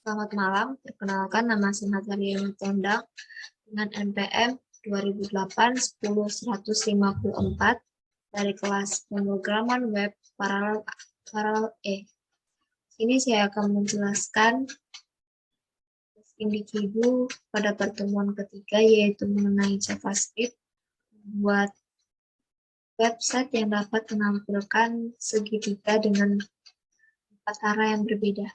Selamat malam, perkenalkan nama saya Natalia Tondang dengan NPM 2008-10-154 dari kelas pemrograman web paralel E. Sini saya akan menjelaskan individu pada pertemuan ketiga, yaitu mengenai JavaScript, buat website yang dapat menampilkan segitiga dengan 4 arah yang berbeda.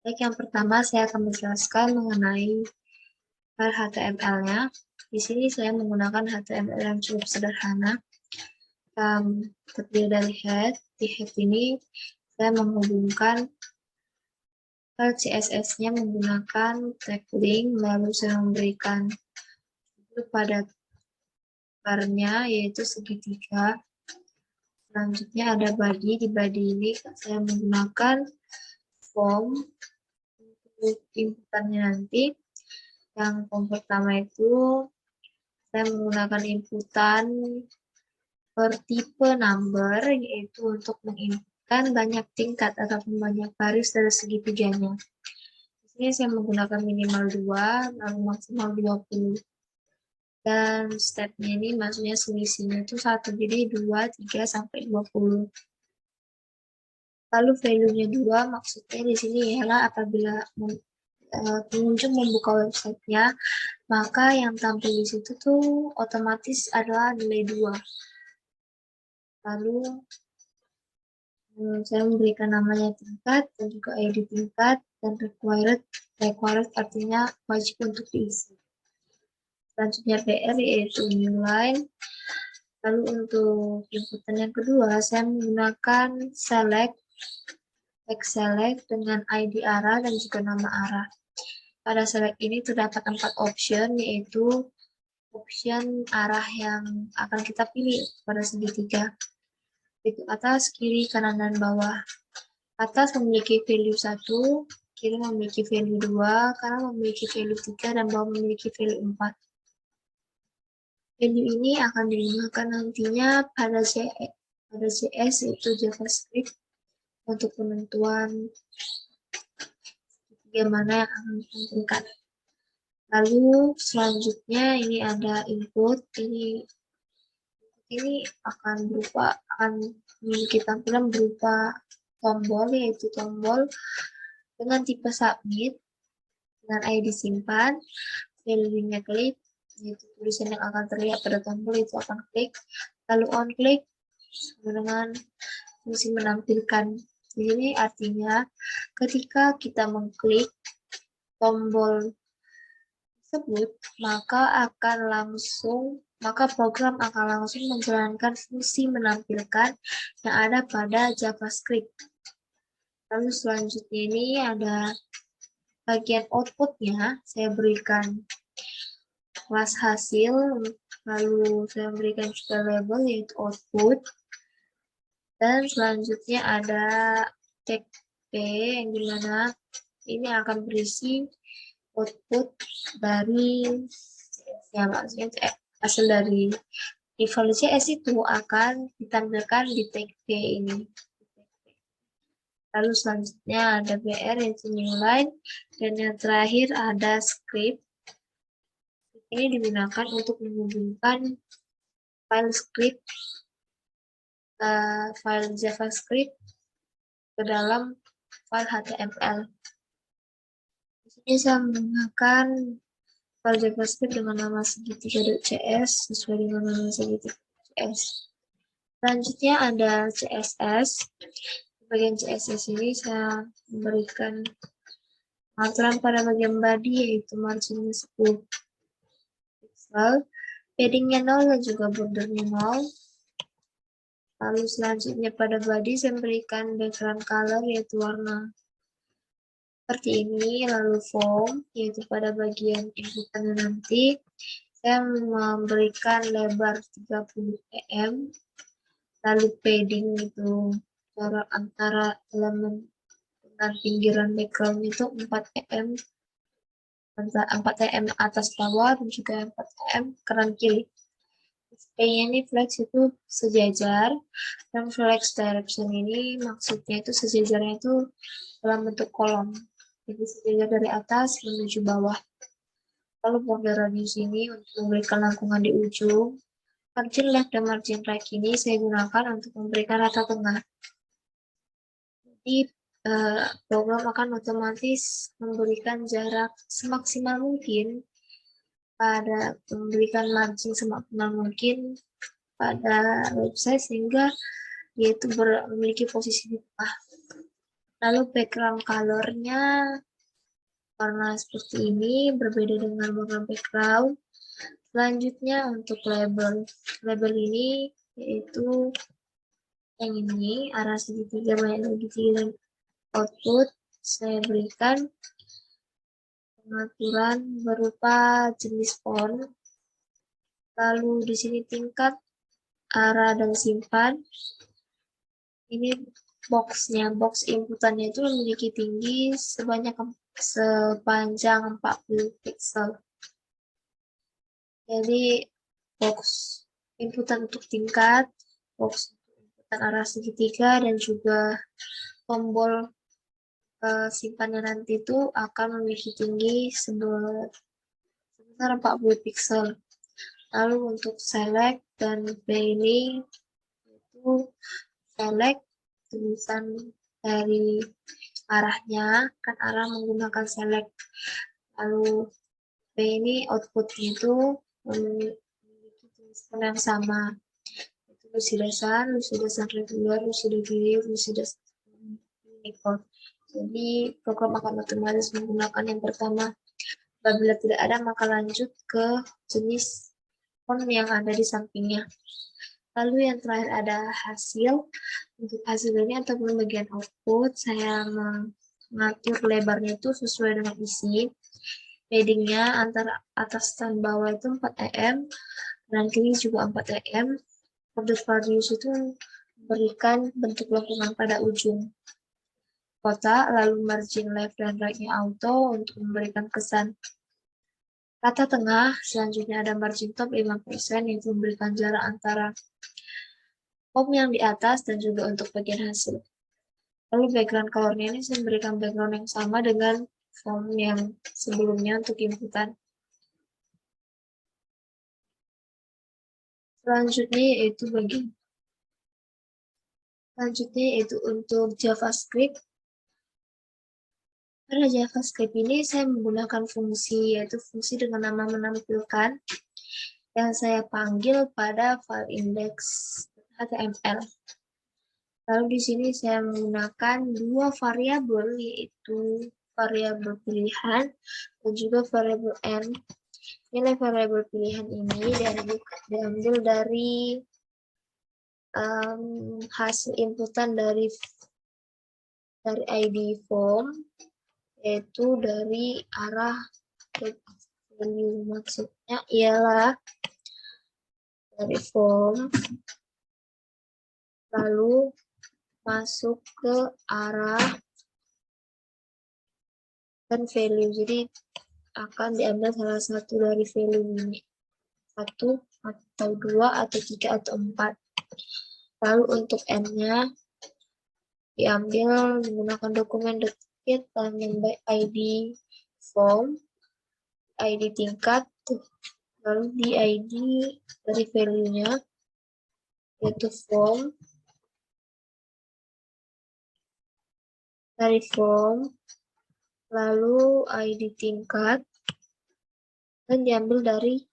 Baik, yang pertama saya akan menjelaskan mengenai file HTML-nya. Di sini saya menggunakan HTML yang cukup sederhana. Terdiri dari head. Di head ini saya menghubungkan file CSS-nya menggunakan tag link, lalu saya memberikan pada bar-nya yaitu segitiga. Selanjutnya ada body. Di body ini saya menggunakan form untuk inputannya nanti. Yang pertama itu saya menggunakan inputan bertipe number, yaitu untuk menginputkan banyak tingkat ataupun banyak baris dari segitiganya. Di sini saya menggunakan minimal 2, lalu maksimal 20. Dan stepnya ini maksudnya selisihnya itu 1, jadi 2, 3, sampai 20. Lalu value-nya 2, maksudnya di sini ialah apabila pengunjung membuka websitenya, maka yang tampil di situ tuh otomatis adalah nilai 2. Lalu saya memberikan namanya tingkat dan juga ID tingkat, dan required artinya wajib untuk diisi. Selanjutnya PR yaitu new line. Lalu untuk inputan yang kedua saya menggunakan select dengan ID arah dan juga nama arah. Pada select ini terdapat 4 option, yaitu option arah yang akan kita pilih pada segitiga, yaitu atas, kiri, kanan, dan bawah. Atas memiliki value 1, kiri memiliki value 2, kanan memiliki value 3, dan bawah memiliki value 4. Value ini akan digunakan nantinya pada JS, yaitu JavaScript, untuk penentuan bagaimana yang akan ditentukan. Lalu selanjutnya ini ada input. Ini akan memiliki tampilan berupa tombol, yaitu tombol dengan tipe submit dengan ID simpan, value-nya klik, yaitu tulisan yang akan terlihat pada tombol itu akan klik, lalu on klik dengan fungsi menampilkan. Ini artinya ketika kita mengklik tombol tersebut, maka program akan langsung menjalankan fungsi menampilkan yang ada pada JavaScript. Lalu selanjutnya ini ada bagian outputnya, saya berikan kelas hasil, lalu saya berikan juga label yaitu output, dan selanjutnya ada tag P yang dimana ini akan berisi output dari maksudnya hasil dari default CS itu akan ditampilkan di tag P ini. Lalu selanjutnya ada BR yaitu new line, dan yang terakhir ada script. Ini digunakan untuk menghubungkan file JavaScript ke dalam file HTML. Di sini saya menggunakan file JavaScript dengan nama segitiga.cs sesuai dengan nama segitiga.cs. Selanjutnya ada CSS. Di bagian CSS ini saya memberikan aturan pada bagian body, yaitu marginnya 10 pixel, paddingnya 0 dan juga bordernya 0. Lalu selanjutnya pada body saya memberikan background color yaitu warna seperti ini. Lalu form yaitu pada bagian inputannya nanti saya memberikan lebar 30 pm. Lalu padding itu jarak antara elemen dengan pinggiran background itu 4 pm. 4 pm atas bawah dan juga 4 pm kanan kiri. Display-nya ini flex itu sejajar, dan flex direction ini maksudnya itu sejajarnya itu dalam bentuk kolom. Jadi segitiga dari atas menuju bawah. Lalu border radius ini untuk memberikan lengkungan di ujung. Margin left dan margin right ini saya gunakan untuk memberikan rata tengah. Jadi program akan otomatis memberikan jarak semaksimal mungkin pada memberikan margin semaksimal mungkin pada website sehingga yaitu memiliki posisi di tengah. Lalu background color-nya warna seperti ini, berbeda dengan warna background. Selanjutnya untuk label. Label ini yaitu yang ini, arah segitiga banyak segitiga dan output. Saya berikan pengaturan berupa jenis font. Lalu di sini tingkat, arah, dan simpan. Ini boxnya, box inputannya itu memiliki tinggi sepanjang 40 pixel. Jadi box inputan untuk tingkat, box inputan arah segitiga, dan juga tombol simpannya nanti itu akan memiliki tinggi sebesar 40 pixel. Lalu untuk select dan planning itu select tulisan dari arahnya, kan arah menggunakan select. Lalu P ini outputnya itu memiliki tulisan yang sama. Itu lusidasan reguler, lucida grid, lusidasan Unicode. Jadi program akan otomatis menggunakan yang pertama. Apabila tidak ada, maka lanjut ke jenis font yang ada di sampingnya. Lalu yang terakhir ada hasil. Untuk hasil ini ataupun bagian output, saya mengatur lebarnya itu sesuai dengan isi. Paddingnya antara atas dan bawah itu 4 mm, dan kiri juga 4 mm. Border radius itu memberikan bentuk lengkungan pada ujung kotak, lalu margin left dan right-nya auto untuk memberikan kesan. Rata tengah, selanjutnya ada margin top 5%, yaitu memberikan jarak antara form yang di atas dan juga untuk bagian hasil. Lalu background color-nya ini saya memberikan background yang sama dengan form yang sebelumnya untuk inputan. Selanjutnya yaitu untuk JavaScript. Pada JavaScript ini saya menggunakan fungsi, yaitu fungsi dengan nama menampilkan yang saya panggil pada file index HTML. Lalu di sini saya menggunakan dua variabel, yaitu variabel pilihan dan juga variabel n. Nilai variabel pilihan ini diambil dari hasil inputan dari ID form, yaitu dari arah value, maksudnya ialah dari form lalu masuk ke arah dan value. Jadi akan diambil salah satu dari value ini, 1 atau 2 atau 3 atau 4. Lalu untuk n-nya diambil menggunakan dokumen detail dan by ID form, ID tingkat, lalu di ID dari value-nya yaitu form, dari form, lalu ID tingkat, dan diambil dari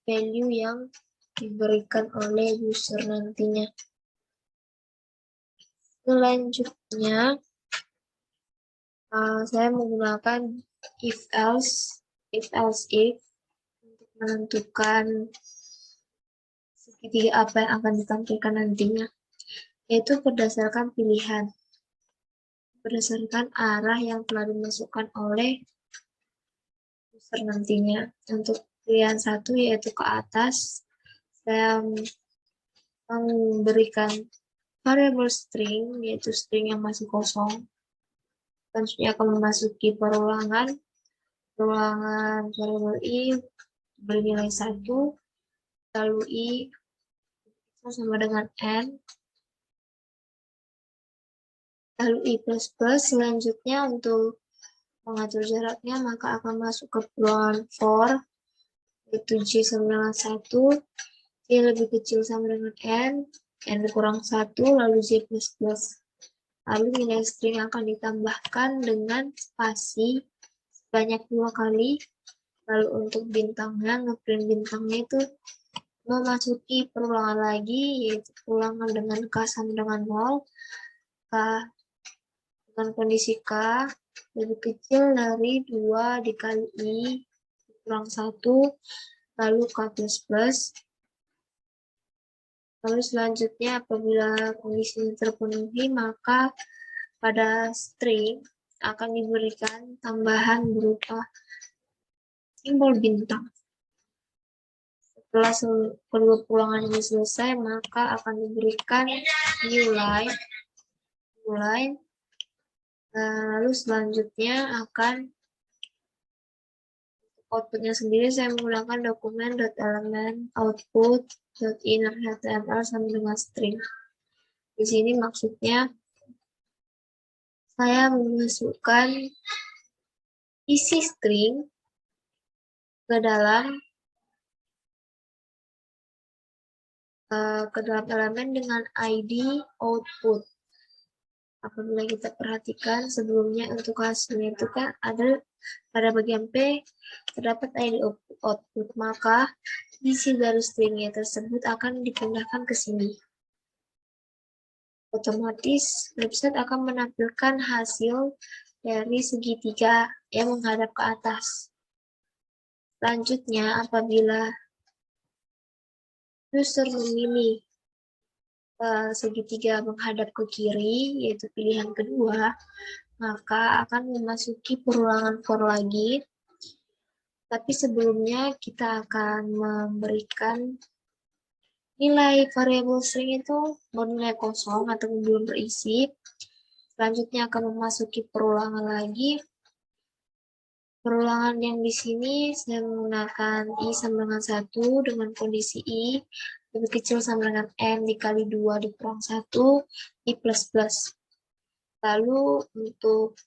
value yang diberikan oleh user nantinya. Selanjutnya, saya menggunakan if else if untuk menentukan segitiga apa yang akan ditampilkan nantinya, yaitu berdasarkan pilihan, berdasarkan arah yang telah dimasukkan oleh user nantinya. Untuk pilihan 1 yaitu ke atas, saya memberikan variabel string, yaitu string yang masih kosong. Selanjutnya akan memasuki perulangan variabel i bernilai 1, lalu i sama dengan n, lalu i++. Selanjutnya untuk mengatur jaraknya, maka akan masuk ke peluangan for, yaitu J sama dengan 1, J lebih kecil sama dengan N kurang 1, lalu J plus plus. Lalu nilai string akan ditambahkan dengan spasi sebanyak 2 kali. Lalu untuk bintangnya, ngeprint bintangnya itu memasuki perulangan lagi, yaitu perulangan dengan K sama dengan 0, K dengan kondisi K lebih kecil dari 2 dikali I kurang 1, lalu K plus plus. Lalu selanjutnya apabila kondisinya terpenuhi, maka pada string akan diberikan tambahan berupa simbol bintang. Setelah kedua pulangan ini selesai, maka akan diberikan new line. Lalu selanjutnya akan outputnya sendiri saya menggunakan dokumen .element output .inner html sama dengan string. Di sini maksudnya saya memasukkan isi string ke dalam elemen dengan ID output. Apabila kita perhatikan sebelumnya untuk hasilnya itu kan ada pada bagian P terdapat ID output, maka isi dari stringnya tersebut akan dipindahkan ke sini. Otomatis website akan menampilkan hasil dari segitiga yang menghadap ke atas. Selanjutnya, apabila user memilih segitiga menghadap ke kiri, yaitu pilihan kedua, maka akan memasuki perulangan for lagi. Tapi sebelumnya kita akan memberikan nilai variabel string itu bernilai kosong atau belum berisi. Selanjutnya akan memasuki perulangan lagi. Perulangan yang di sini saya menggunakan I sama dengan 1 dengan kondisi I lebih kecil sama dengan N dikali 2 dikurang 1 I plus plus. Lalu untuk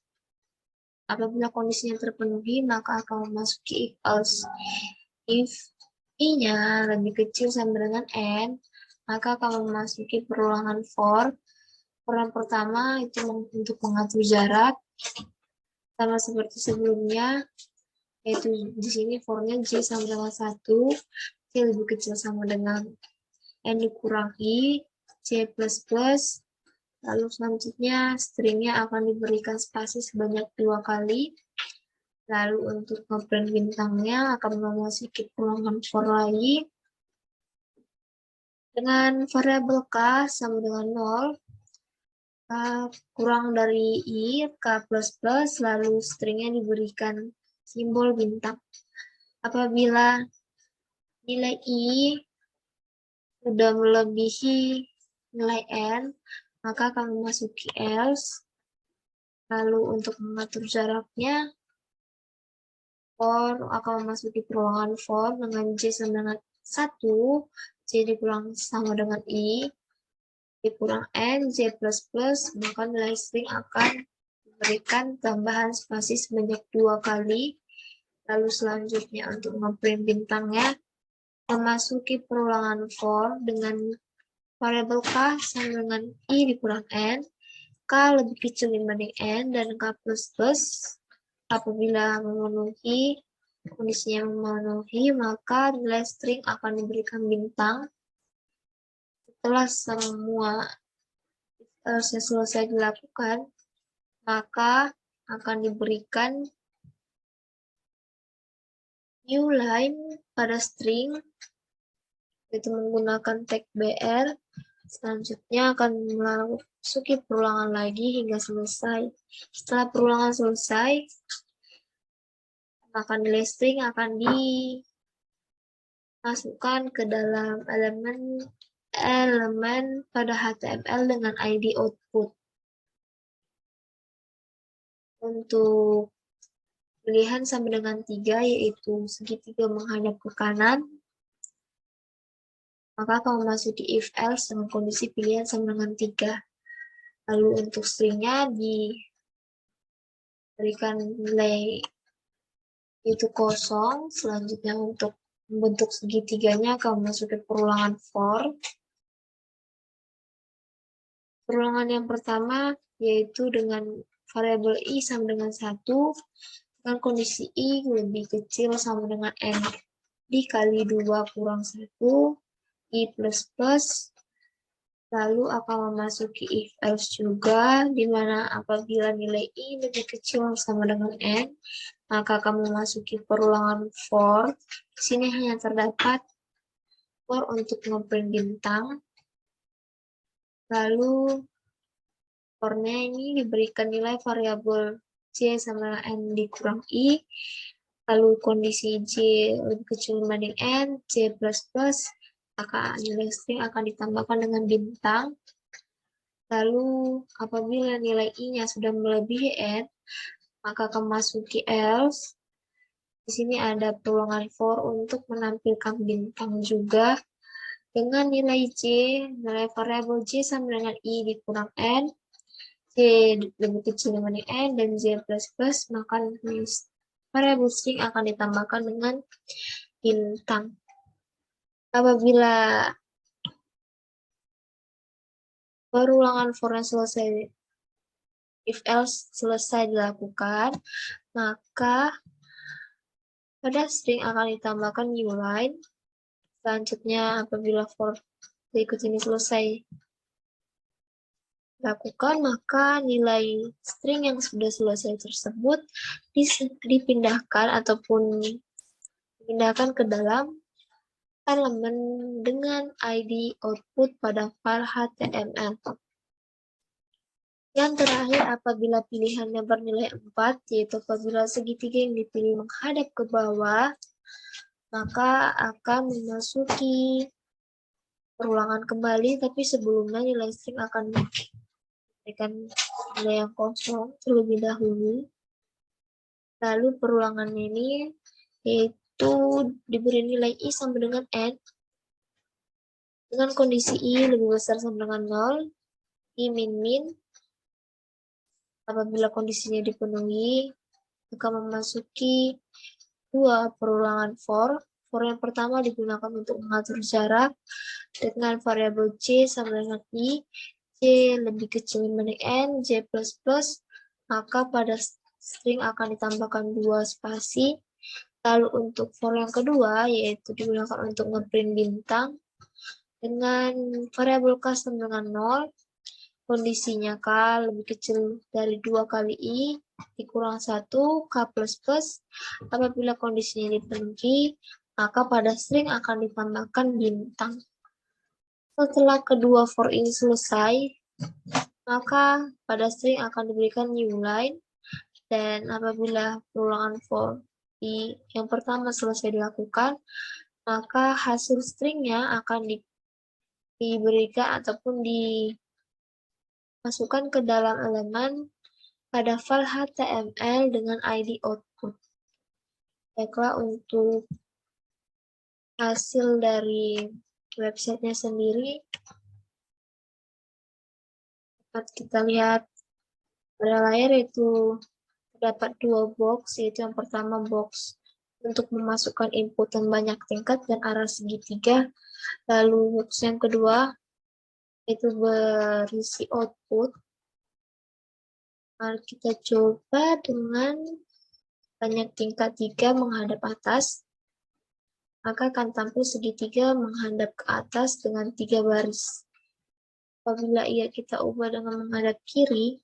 apabila kondisinya terpenuhi, maka akan memasuki if else. If I-nya lebih kecil sama dengan N, maka akan memasuki perulangan for. Perulangan pertama itu untuk mengatur jarak, sama seperti sebelumnya, yaitu di sini for-nya J sama dengan 1, J lebih kecil sama dengan N dikurang I, J plus plus. Lalu selanjutnya stringnya akan diberikan spasi sebanyak 2 kali. Lalu untuk ngeprint bintangnya akan memasuki perulangan for lagi. Dengan variabel K sama dengan 0, K kurang dari I, K plus plus, lalu stringnya diberikan simbol bintang. Apabila nilai I sudah melebihi nilai N, maka akan memasuki else. Lalu untuk mengatur jaraknya, for akan memasuki perulangan for dengan J sama dengan 1, J dikurang sama dengan I, dikurang N, J plus plus, maka nilai string akan diberikan tambahan spasi sebanyak 2 kali. Lalu selanjutnya untuk ngeprint bintangnya, memasuki perulangan for dengan variabel K sama dengan I dikurang N, K lebih kecil dibanding N, dan K plus plus. Apabila memenuhi, kondisinya memenuhi, maka nilai string akan diberikan bintang. Setelah semua selesai dilakukan, maka akan diberikan new line pada string, yaitu menggunakan tag BR. Selanjutnya akan memasuki perulangan lagi hingga selesai. Setelah perulangan selesai, maka nilai string akan dimasukkan ke dalam elemen pada HTML dengan ID output. Untuk pilihan sama dengan 3, yaitu segitiga menghadap ke kanan, maka akan memasuki if else dengan kondisi pilihan sama dengan 3. Lalu untuk stringnya berikan nilai itu kosong. Selanjutnya untuk membentuk segitiganya akan masukkan perulangan for. Perulangan yang pertama yaitu dengan variabel i sama dengan 1, dengan kondisi i lebih kecil sama dengan n dikali 2 kurang 1, i plus plus, lalu akan memasuki if else juga, di mana apabila nilai i lebih kecil sama dengan n, maka akan memasuki perulangan for. Di sini hanya terdapat for untuk ngeprint bintang. Lalu for-nya ini diberikan nilai variabel j sama n dikurang i, lalu kondisi j lebih kecil dibanding n, j plus plus, maka nilai string akan ditambahkan dengan bintang. Lalu apabila nilai i-nya sudah melebihi n, maka akan masuki else. Di sini ada perulangan for untuk menampilkan bintang juga. Dengan nilai j, nilai variabel j sama dengan i dikurang n, j lebih kecil dibanding n, dan j plus plus, maka variabel string akan ditambahkan dengan bintang. Apabila perulangan for-nya selesai, if else selesai dilakukan, maka pada string akan ditambahkan new line. Selanjutnya, apabila for berikut ini selesai dilakukan, maka nilai string yang sudah selesai tersebut dipindahkan ataupun dipindahkan ke dalam elemen dengan ID output pada file HTML. Yang terakhir, apabila pilihannya bernilai 4, yaitu apabila segitiga yang dipilih menghadap ke bawah, maka akan memasuki perulangan kembali, tapi sebelumnya nilai string akan diberikan nilai yang kosong terlebih dahulu. Lalu perulangan ini yaitu diberi nilai i sama dengan n, dengan kondisi i lebih besar sama dengan 0, i min-min. Apabila kondisinya dipenuhi, akan memasuki dua perulangan for. For yang pertama digunakan untuk mengatur jarak dengan variabel j sama dengan i, j lebih kecil dibanding n, j plus plus, maka pada string akan ditambahkan 2 spasi. Lalu untuk for yang kedua, yaitu digunakan untuk ngeprint bintang dengan variabel k sama dengan 0, kondisinya k lebih kecil dari 2 kali i dikurang 1, k plus plus. Apabila kondisinya dipenuhi, maka pada string akan ditambahkan bintang. Setelah kedua for ini selesai, maka pada string akan diberikan new line. Dan apabila perulangan for yang pertama selesai dilakukan, maka hasil stringnya akan diberikan ataupun dimasukkan ke dalam elemen pada file HTML dengan ID output. Baiklah, untuk hasil dari websitenya sendiri dapat kita lihat pada layar, yaitu terdapat 2 box, yaitu yang pertama box untuk memasukkan inputan banyak tingkat dan arah segitiga. Lalu box yang kedua itu berisi output. Mari kita coba dengan banyak tingkat 3 menghadap atas. Maka akan tampil segitiga menghadap ke atas dengan 3 baris. Apabila ia kita ubah dengan menghadap kiri,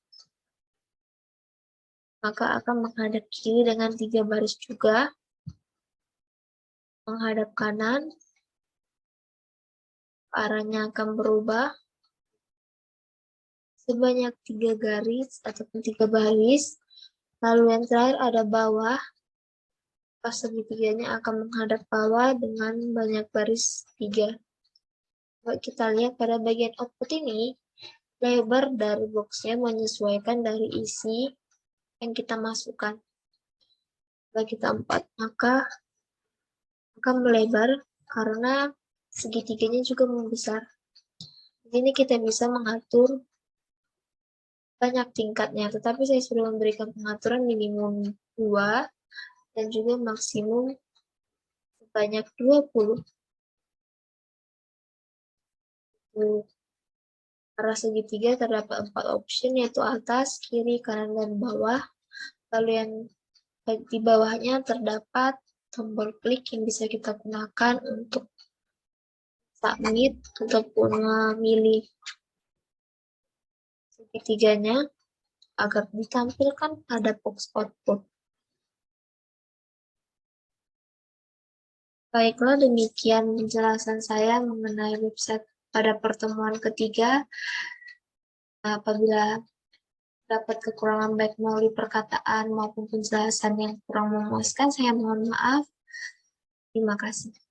maka akan menghadap kiri dengan 3 baris juga. Menghadap kanan, arahnya akan berubah sebanyak 3 garis ataupun 3 baris. Lalu yang terakhir ada bawah, pas segitiganya akan menghadap bawah dengan banyak baris 3. Coba kita lihat pada bagian output ini, lebar dari boxnya menyesuaikan dari isi yang kita masukkan. Bagi kita 4, maka akan melebar karena segitiganya juga membesar. Di sini kita bisa mengatur banyak tingkatnya, tetapi saya sudah memberikan pengaturan minimum 2 dan juga maksimum sebanyak 20. Arah segitiga terdapat 4 option, yaitu atas, kiri, kanan, dan bawah. Lalu yang di bawahnya terdapat tombol klik yang bisa kita gunakan untuk submit ataupun memilih segitiganya agar ditampilkan pada box output. Baiklah, demikian penjelasan saya mengenai website pada pertemuan ketiga. Apabila dapat kekurangan baik melalui perkataan maupun penjelasan yang kurang memuaskan, saya mohon maaf. Terima kasih.